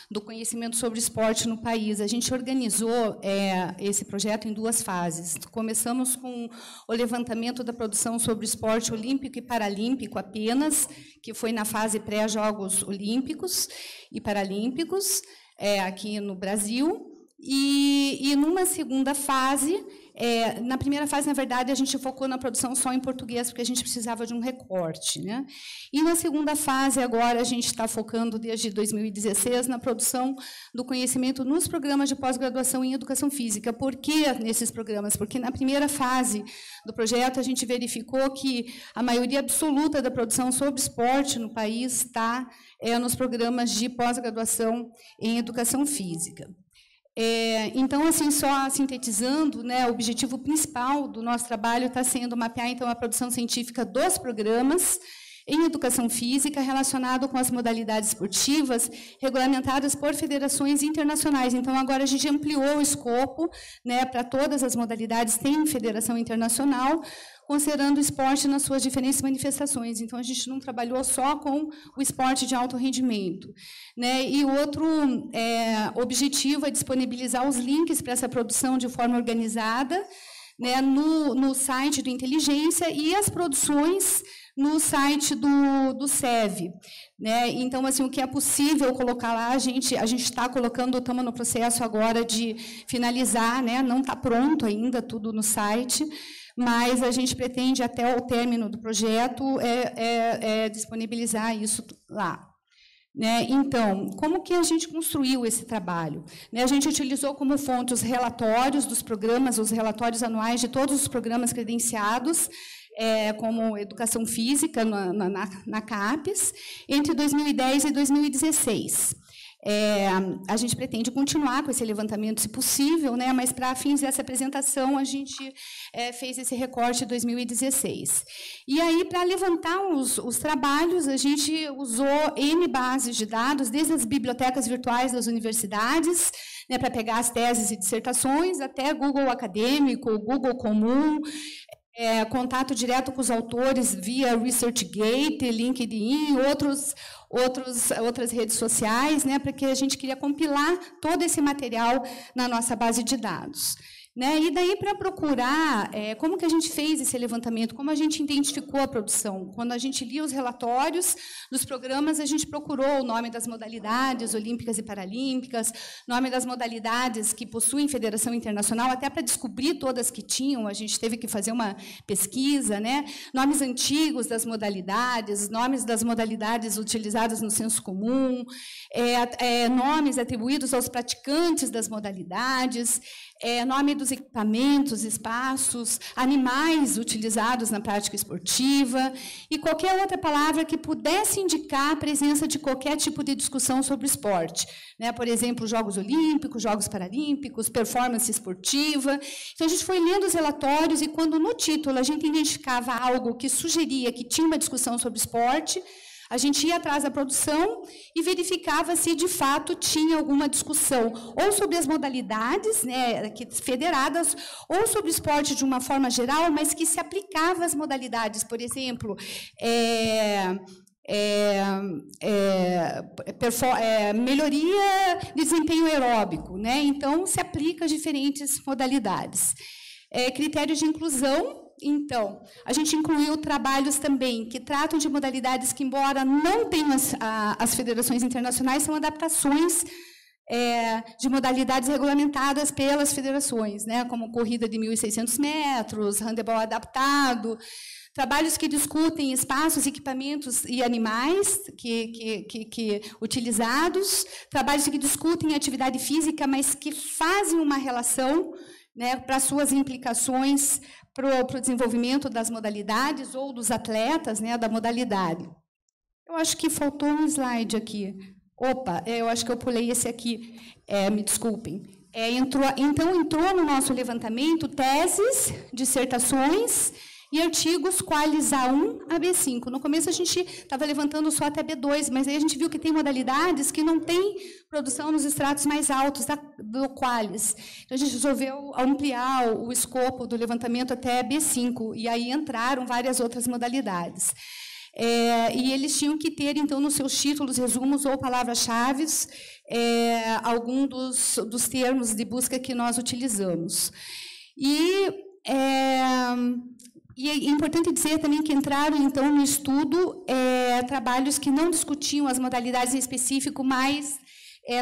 do conhecimento sobre esporte no país. A gente organizou esse projeto em duas fases. Começamos com o levantamento da produção sobre esporte olímpico e paralímpico apenas, que foi na fase pré-Jogos Olímpicos e Paralímpicos, aqui no Brasil. E numa segunda fase, na primeira fase, na verdade, a gente focou na produção só em português, porque a gente precisava de um recorte, né? E na segunda fase, agora, a gente está focando, desde 2016, na produção do conhecimento nos programas de pós-graduação em educação física. Por que nesses programas? Porque na primeira fase do projeto, a gente verificou que a maioria absoluta da produção sobre esporte no país está nos programas de pós-graduação em educação física. Então, assim, só sintetizando, né, o objetivo principal do nosso trabalho está sendo mapear, então, a produção científica dos programas em educação física relacionado com as modalidades esportivas regulamentadas por federações internacionais. Então, agora a gente ampliou o escopo, né, para todas as modalidades, tem federação internacional, considerando o esporte nas suas diferentes manifestações. Então, a gente não trabalhou só com o esporte de alto rendimento, né? E o outro objetivo é disponibilizar os links para essa produção de forma organizada, né, no site do Inteligência e as produções no site do SEV. Né? Então, assim, o que é possível colocar lá, a gente está colocando, estamos no processo agora de finalizar, né? Não está pronto ainda tudo no site, mas a gente pretende, até o término do projeto, disponibilizar isso lá. Né? Então, como que a gente construiu esse trabalho? Né? A gente utilizou como fonte os relatórios dos programas, os relatórios anuais de todos os programas credenciados, como Educação Física na CAPES, entre 2010 e 2016. A gente pretende continuar com esse levantamento, se possível, né? Mas, para fins dessa apresentação, a gente fez esse recorte de 2016. E aí, para levantar os trabalhos, a gente usou N bases de dados, desde as bibliotecas virtuais das universidades, né, para pegar as teses e dissertações, até Google Acadêmico, Google Comum, contato direto com os autores via ResearchGate, LinkedIn, outras redes sociais, né, porque a gente queria compilar todo esse material na nossa base de dados. Né? E daí, para procurar como que a gente fez esse levantamento, como a gente identificou a produção. Quando a gente lia os relatórios dos programas, a gente procurou o nome das modalidades olímpicas e paralímpicas, nome das modalidades que possuem federação internacional, até para descobrir todas que tinham, a gente teve que fazer uma pesquisa, né? Nomes antigos das modalidades, nomes das modalidades utilizadas no senso comum, nomes atribuídos aos praticantes das modalidades, nome dos equipamentos, espaços, animais utilizados na prática esportiva e qualquer outra palavra que pudesse indicar a presença de qualquer tipo de discussão sobre o esporte. Né? Por exemplo, Jogos Olímpicos, Jogos Paralímpicos, performance esportiva. Então, a gente foi lendo os relatórios e, quando no título a gente identificava algo que sugeria que tinha uma discussão sobre esporte, a gente ia atrás da produção e verificava se, de fato, tinha alguma discussão, ou sobre as modalidades, né, federadas, ou sobre o esporte de uma forma geral, mas que se aplicava às modalidades. Por exemplo, melhoria de desempenho aeróbico, né? Então, se aplica a diferentes modalidades. Critérios de inclusão. Então, a gente incluiu trabalhos também que tratam de modalidades que, embora não tenham as federações internacionais, são adaptações de modalidades regulamentadas pelas federações, né, como corrida de 1.600 metros, handebol adaptado, trabalhos que discutem espaços, equipamentos e animais que utilizados, trabalhos que discutem atividade física, mas que fazem uma relação, né, para suas implicações para o desenvolvimento das modalidades ou dos atletas, né, da modalidade. Eu acho que faltou um slide aqui. Opa, eu acho que eu pulei esse aqui. Me desculpem. Então, entrou no nosso levantamento teses, dissertações e artigos quais A1 a B5. No começo, a gente estava levantando só até B2, mas aí a gente viu que tem modalidades que não têm produção nos estratos mais altos do qualis. Então, a gente resolveu ampliar o escopo do levantamento até B5, e aí entraram várias outras modalidades. e eles tinham que ter, então, nos seus títulos, resumos ou palavras-chave, algum dos termos de busca que nós utilizamos. E é importante dizer também que entraram, então, no estudo trabalhos que não discutiam as modalidades em específico, mas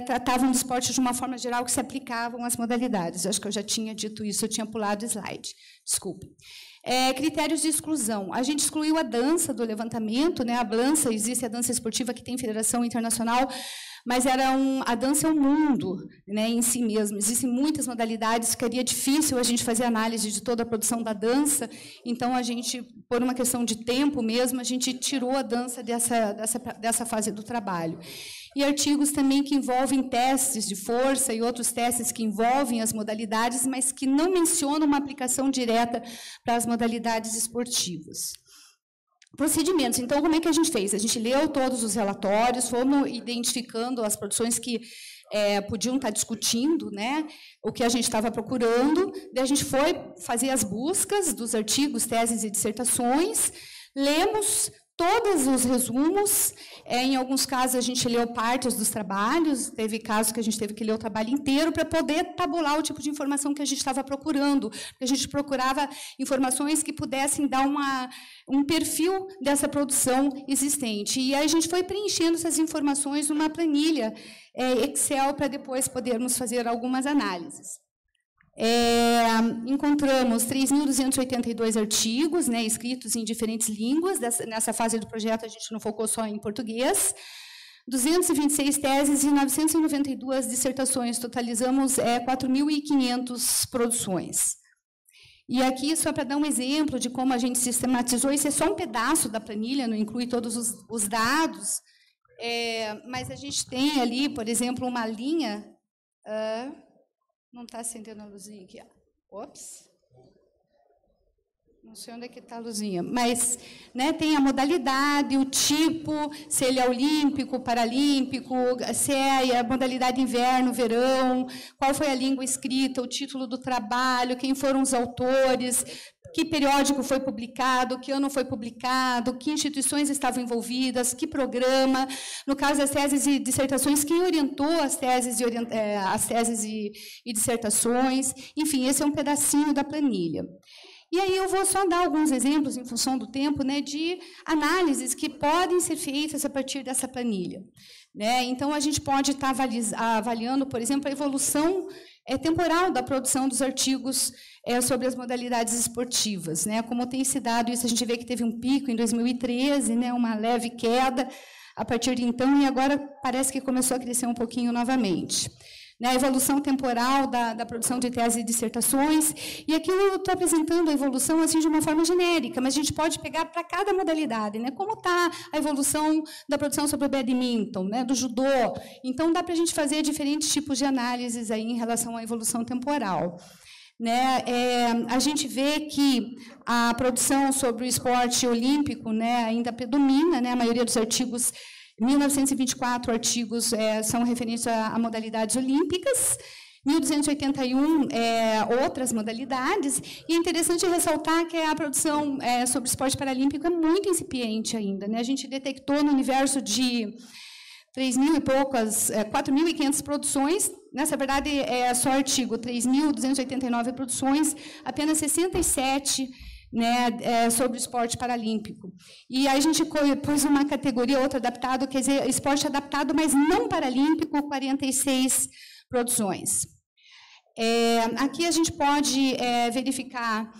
tratavam do esporte de uma forma geral, que se aplicavam às modalidades. Acho que eu já tinha dito isso, eu tinha pulado o slide. Desculpe. Critérios de exclusão. A gente excluiu a dança do levantamento, né? A dança, existe a dança esportiva que tem federação internacional, mas a dança é o mundo, né, em si mesmo. Existem muitas modalidades, ficaria difícil a gente fazer análise de toda a produção da dança, então a gente, por uma questão de tempo mesmo, a gente tirou a dança dessa fase do trabalho. E artigos também que envolvem testes de força e outros testes que envolvem as modalidades, mas que não mencionam uma aplicação direta para as modalidades esportivas. Procedimentos. Então, como é que a gente fez? A gente leu todos os relatórios, fomos identificando as produções que podiam estar discutindo, né, o que a gente estava procurando, daí a gente foi fazer as buscas dos artigos, teses e dissertações, lemos todos os resumos, em alguns casos a gente leu partes dos trabalhos, teve casos que a gente teve que ler o trabalho inteiro para poder tabular o tipo de informação que a gente estava procurando. A gente procurava informações que pudessem dar um perfil dessa produção existente. E aí a gente foi preenchendo essas informações numa planilha Excel para depois podermos fazer algumas análises. Encontramos 3.282 artigos, né, escritos em diferentes línguas. Nessa fase do projeto, a gente não focou só em português. 226 teses e 992 dissertações. Totalizamos 4.500 produções. E aqui, só para dar um exemplo de como a gente sistematizou, isso é só um pedaço da planilha, não inclui todos os dados, mas a gente tem ali, por exemplo, uma linha... não está acendendo a luzinha aqui. Ops. Não sei onde é que está a luzinha. Mas, né, tem a modalidade, o tipo, se ele é olímpico, paralímpico, se é a modalidade inverno, verão, qual foi a língua escrita, o título do trabalho, quem foram os autores, que periódico foi publicado, que ano foi publicado, que instituições estavam envolvidas, que programa. No caso das teses e dissertações, quem orientou as teses e dissertações. Enfim, esse é um pedacinho da planilha. E aí eu vou só dar alguns exemplos, em função do tempo, né, de análises que podem ser feitas a partir dessa planilha. Né? Então, a gente pode estar avaliando, por exemplo, a evolução temporal da produção dos artigos sobre as modalidades esportivas. Né? Como tem se dado isso, a gente vê que teve um pico em 2013, né, uma leve queda a partir de então, e agora parece que começou a crescer um pouquinho novamente. A evolução temporal da produção de teses e dissertações, e aqui eu estou apresentando a evolução assim, de uma forma genérica, mas a gente pode pegar para cada modalidade, né? Como está a evolução da produção sobre o badminton, né? Do judô. Então, dá para a gente fazer diferentes tipos de análises aí em relação à evolução temporal. Né? A gente vê que a produção sobre o esporte olímpico, né, ainda predomina, né? A maioria dos artigos... 1.924 artigos são referentes a modalidades olímpicas, 1.281 outras modalidades, e é interessante ressaltar que a produção sobre esporte paralímpico é muito incipiente ainda. Né? A gente detectou no universo de 3.000 e poucas, 4.500 produções, nessa verdade é só artigo, 3.289 produções, apenas 67 né, sobre o esporte paralímpico. E aí a gente pôs uma categoria, outra adaptado, quer dizer, esporte adaptado, mas não paralímpico, 46 produções. Aqui a gente pode verificar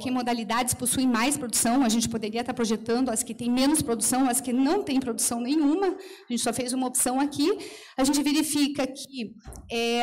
que modalidades possuem mais produção, a gente poderia estar projetando as que têm menos produção, as que não têm produção nenhuma, a gente só fez uma opção aqui. A gente verifica que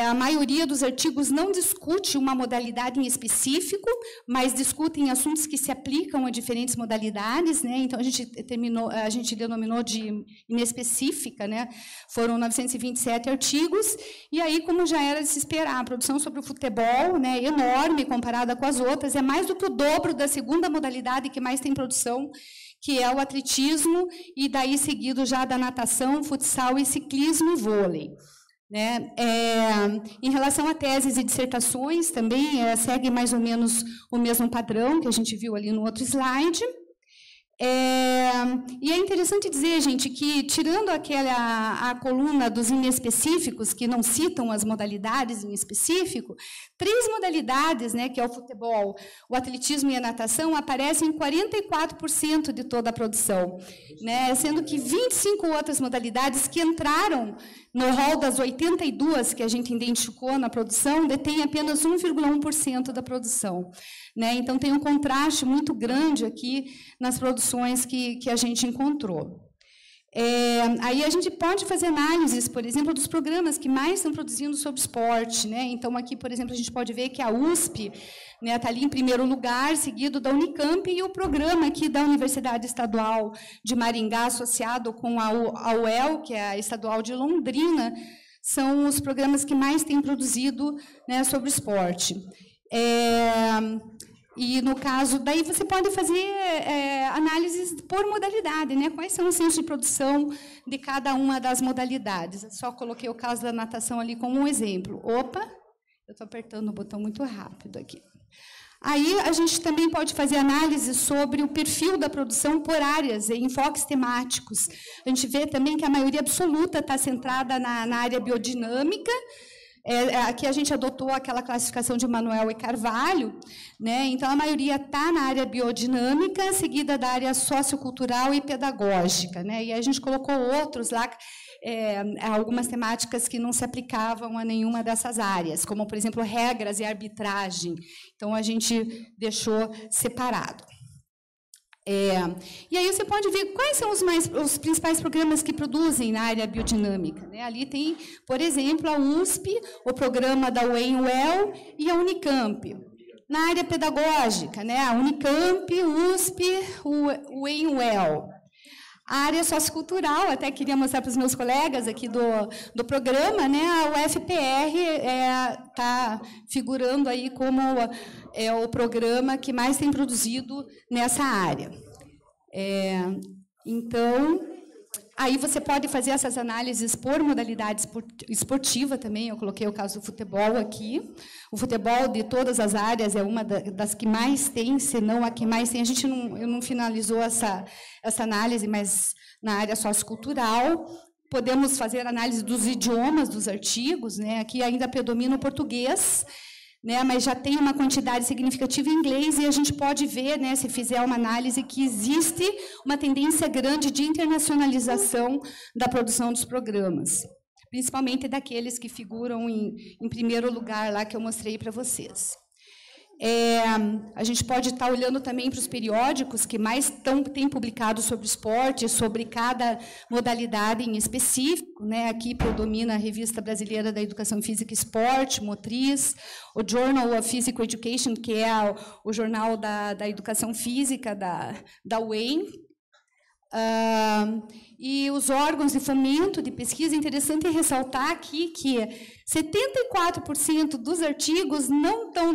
a maioria dos artigos não discute uma modalidade em específico, mas discutem assuntos que se aplicam a diferentes modalidades, né? Então, a gente denominou de inespecífica, né? Foram 927 artigos, e aí, como já era de se esperar, a produção sobre o futebol, né, enorme comparada com as outras, é mais do que o dobro da segunda modalidade que mais tem produção, que é o atletismo, e daí seguido já da natação, futsal e ciclismo e vôlei. Né? Em relação a teses e dissertações, também segue mais ou menos o mesmo padrão que a gente viu ali no outro slide. E é interessante dizer, gente, que tirando a coluna dos inespecíficos, que não citam as modalidades em específico, 3 modalidades, né, que é o futebol, o atletismo e a natação, aparecem em 44% de toda a produção, né, sendo que 25 outras modalidades que entraram no rol das 82 que a gente identificou na produção, detêm apenas 1,1% da produção. Né? Então, tem um contraste muito grande aqui nas produções que a gente encontrou. Aí a gente pode fazer análises, por exemplo, dos programas que mais estão produzindo sobre esporte. Né? Então, aqui, por exemplo, a gente pode ver que a USP está ali em primeiro lugar, seguido da Unicamp, e o programa aqui da Universidade Estadual de Maringá, associado com a UEL, que é a Estadual de Londrina, são os programas que mais têm produzido, né, sobre esporte. E, no caso, daí você pode fazer análises por modalidade, né? Quais são os centros de produção de cada uma das modalidades. Eu só coloquei o caso da natação ali como um exemplo. Opa, eu estou apertando o botão muito rápido aqui. Aí, a gente também pode fazer análise sobre o perfil da produção por áreas, em enfoques temáticos. A gente vê também que a maioria absoluta está centrada na área biodinâmica. Aqui a gente adotou aquela classificação de Manuel e Carvalho, né? Então, a maioria está na área biodinâmica, seguida da área sociocultural e pedagógica. Né? E a gente colocou outros lá, algumas temáticas que não se aplicavam a nenhuma dessas áreas, como, por exemplo, regras e arbitragem. Então, a gente deixou separado. E aí você pode ver quais são os principais programas que produzem na área biodinâmica. Né? Ali tem, por exemplo, a USP, o programa da UEM-UEL e a Unicamp. Na área pedagógica, né? A Unicamp, USP, UEM-UEL. A área sociocultural, até queria mostrar para os meus colegas aqui do programa, né? A UFPR está figurando aí como o programa que mais tem produzido nessa área. Então, aí você pode fazer essas análises por modalidade esportiva também. Eu coloquei o caso do futebol aqui. O futebol, de todas as áreas, é uma das que mais tem, se não a que mais tem. Eu não finalizou essa análise, mas na área sociocultural. Podemos fazer análise dos idiomas dos artigos. Né? Aqui ainda predomina o português, né, mas já tem uma quantidade significativa em inglês, e a gente pode ver, né, se fizer uma análise, que existe uma tendência grande de internacionalização da produção dos programas, principalmente daqueles que figuram em primeiro lugar lá, que eu mostrei para vocês. A gente pode estar olhando também para os periódicos que mais têm publicado sobre esporte, sobre cada modalidade em específico. Né? Aqui predomina a Revista Brasileira da Educação Física e Esporte, Motriz, o Journal of Physical Education, que é o jornal da educação física da UEM. E os órgãos de fomento de pesquisa. É interessante ressaltar aqui que 74% dos artigos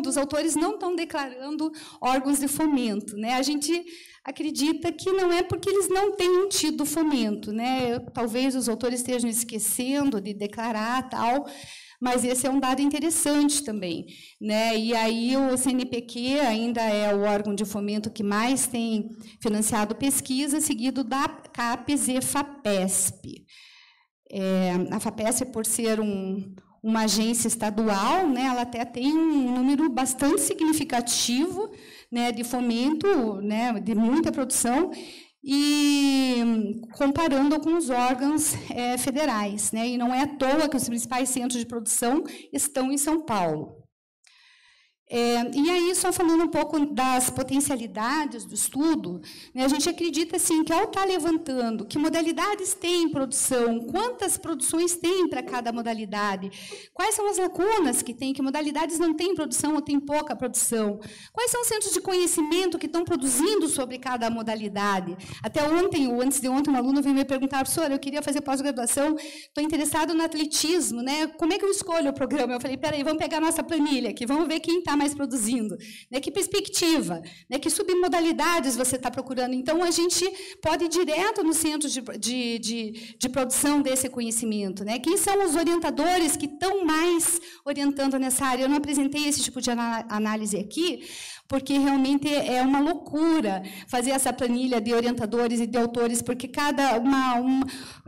dos autores não estão declarando órgãos de fomento. Né? A gente acredita que não é porque eles não tenham tido fomento. Né? Talvez os autores estejam esquecendo de declarar, tal, mas esse é um dado interessante também. Né? E aí o CNPq ainda é o órgão de fomento que mais tem financiado pesquisa, seguido da CAPES e FAPESP. A FAPESP, por ser uma agência estadual, né, ela até tem um número bastante significativo, né, de fomento, né, de muita produção, e comparando com os órgãos federais. Né, e não é à toa que os principais centros de produção estão em São Paulo. E aí, só falando um pouco das potencialidades do estudo, né, a gente acredita assim, que, ao estar levantando que modalidades tem produção, quantas produções tem para cada modalidade, quais são as lacunas que tem, que modalidades não têm produção ou têm pouca produção, quais são os centros de conhecimento que estão produzindo sobre cada modalidade. Até ontem, ou antes de ontem, um aluno veio me perguntar: professora, eu queria fazer pós-graduação, estou interessado no atletismo, né? Como é que eu escolho o programa? Eu falei: peraí, vamos pegar a nossa planilha aqui, vamos ver quem está mais produzindo? Né? Que perspectiva? Né? Que submodalidades você está procurando? Então, a gente pode ir direto no centro de produção desse conhecimento. Né? Quem são os orientadores que estão mais orientando nessa área? Eu não apresentei esse tipo de análise aqui, porque realmente é uma loucura fazer essa planilha de orientadores e de autores, porque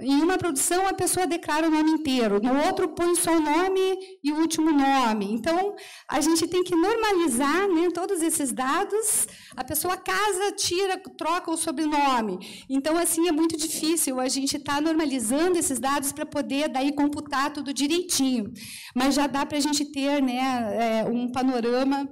em uma produção a pessoa declara o nome inteiro, no outro põe só o nome e o último nome. Então, a gente tem que normalizar, né, todos esses dados. A pessoa casa, tira, troca o sobrenome. Então, assim, é muito difícil a gente estar normalizando esses dados para poder, daí, computar tudo direitinho. Mas já dá para a gente ter, né, um panorama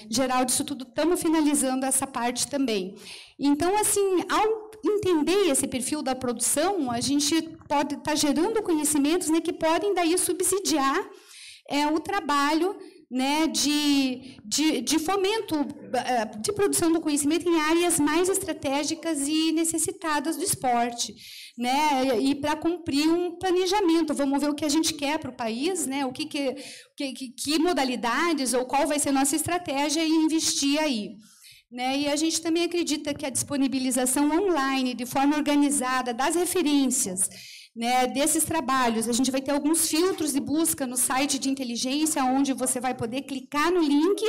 geral disso tudo. Estamos finalizando essa parte também. Então, assim, ao entender esse perfil da produção, a gente pode estar gerando conhecimentos, né, que podem daí subsidiar o trabalho, né, de fomento de produção do conhecimento em áreas mais estratégicas e necessitadas do esporte, né, e para cumprir um planejamento. Vamos ver o que a gente quer para o país, né, que modalidades ou qual vai ser a nossa estratégia e investir aí. Né, e a gente também acredita que a disponibilização online, de forma organizada, das referências, né, desses trabalhos, a gente vai ter alguns filtros de busca no site de inteligência, onde você vai poder clicar no link,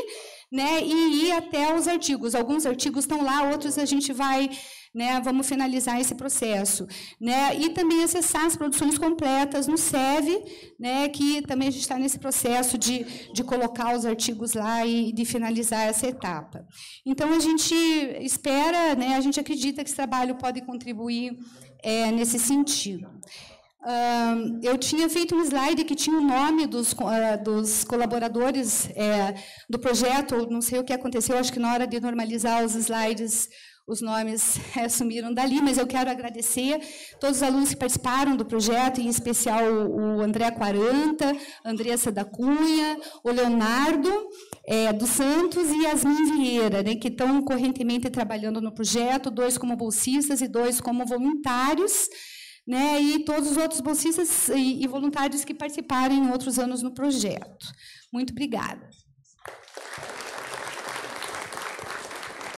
né, e ir até os artigos. Alguns artigos estão lá, outros a gente vai, né, vamos finalizar esse processo. Né, e também acessar as produções completas no SEV, né, que também a gente está nesse processo de colocar os artigos lá e de finalizar essa etapa. Então, a gente espera, né, a gente acredita que esse trabalho pode contribuir nesse sentido. Eu tinha feito um slide que tinha o nome dos colaboradores do projeto, não sei o que aconteceu, acho que na hora de normalizar os slides, os nomes sumiram dali, mas eu quero agradecer todos os alunos que participaram do projeto, em especial o André Quaranta, a Andressa da Cunha, o Leonardo dos Santos e Yasmin Vieira, né, que estão correntemente trabalhando no projeto, 2 como bolsistas e 2 como voluntários, né, e todos os outros bolsistas e voluntários que participaram em outros anos no projeto. Muito obrigada.